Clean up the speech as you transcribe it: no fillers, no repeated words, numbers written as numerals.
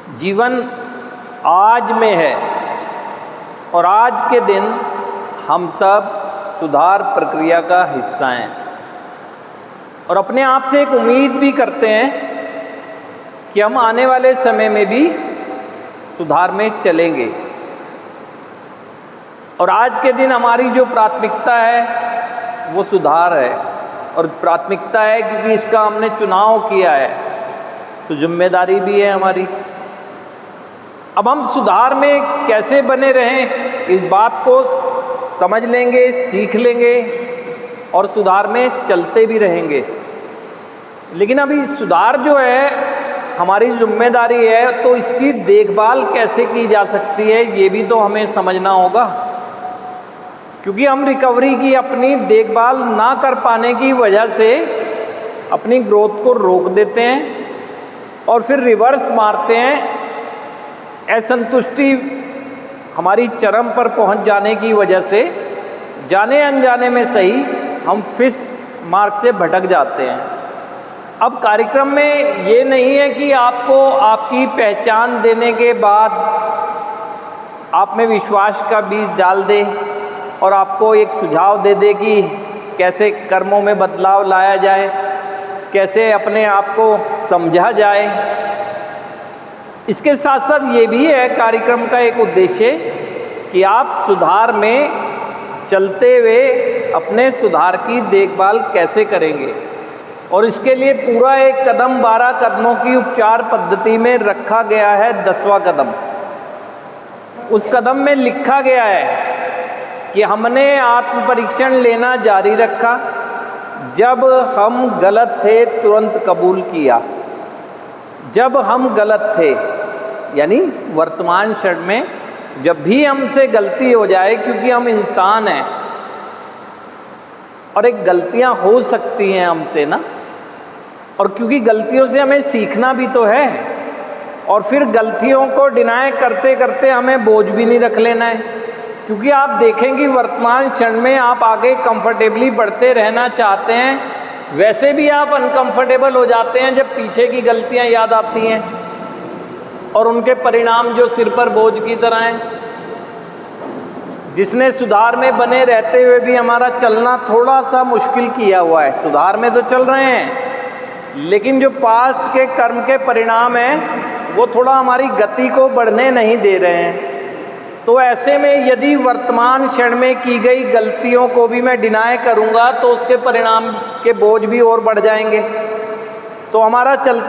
जीवन आज में है और आज के दिन हम सब सुधार प्रक्रिया का हिस्सा हैं और अपने आप से एक उम्मीद भी करते हैं कि हम आने वाले समय में भी सुधार में चलेंगे। और आज के दिन हमारी जो प्राथमिकता है वो सुधार है, और प्राथमिकता है क्योंकि इसका हमने चुनाव किया है, तो जिम्मेदारी भी है हमारी। अब हम सुधार में कैसे बने रहें, इस बात को समझ लेंगे, सीख लेंगे और सुधार में चलते भी रहेंगे। लेकिन अभी सुधार जो है हमारी जिम्मेदारी है, तो इसकी देखभाल कैसे की जा सकती है ये भी तो हमें समझना होगा, क्योंकि हम रिकवरी की अपनी देखभाल ना कर पाने की वजह से अपनी ग्रोथ को रोक देते हैं और फिर रिवर्स मारते हैं। असंतुष्टि हमारी चरम पर पहुंच जाने की वजह से जाने अनजाने में सही हम फिश मार्ग से भटक जाते हैं। अब कार्यक्रम में ये नहीं है कि आपको आपकी पहचान देने के बाद आप में विश्वास का बीज डाल दे और आपको एक सुझाव दे दे कि कैसे कर्मों में बदलाव लाया जाए, कैसे अपने आप को समझा जाए। इसके साथ साथ ये भी है कार्यक्रम का एक उद्देश्य कि आप सुधार में चलते हुए अपने सुधार की देखभाल कैसे करेंगे, और इसके लिए पूरा एक कदम 12 कदमों की उपचार पद्धति में रखा गया है। 10वां कदम, उस कदम में लिखा गया है कि हमने आत्म परीक्षण लेना जारी रखा, जब हम गलत थे तुरंत कबूल किया। जब हम गलत थे यानी वर्तमान क्षण में जब भी हमसे गलती हो जाए, क्योंकि हम इंसान हैं और एक गलतियां हो सकती हैं हमसे ना, और क्योंकि गलतियों से हमें सीखना भी तो है, और फिर गलतियों को डिनाय करते करते हमें बोझ भी नहीं रख लेना है, क्योंकि आप देखेंगे वर्तमान क्षण में आप आगे कंफर्टेबली बढ़ते रहना चाहते हैं, वैसे भी आप अनकंफर्टेबल हो जाते हैं जब पीछे की गलतियां याद आती हैं और उनके परिणाम जो सिर पर बोझ की तरह हैं। जिसने सुधार में बने रहते हुए भी हमारा चलना थोड़ा सा मुश्किल किया हुआ है, सुधार में तो चल रहे हैं लेकिन जो पास्ट के कर्म के परिणाम हैं वो थोड़ा हमारी गति को बढ़ने नहीं दे रहे हैं। तो ऐसे में यदि वर्तमान क्षण में की गई गलतियों को भी मैं डिनाय करूंगा तो उसके परिणाम के बोझ भी और बढ़ जाएंगे। तो हमारा चलते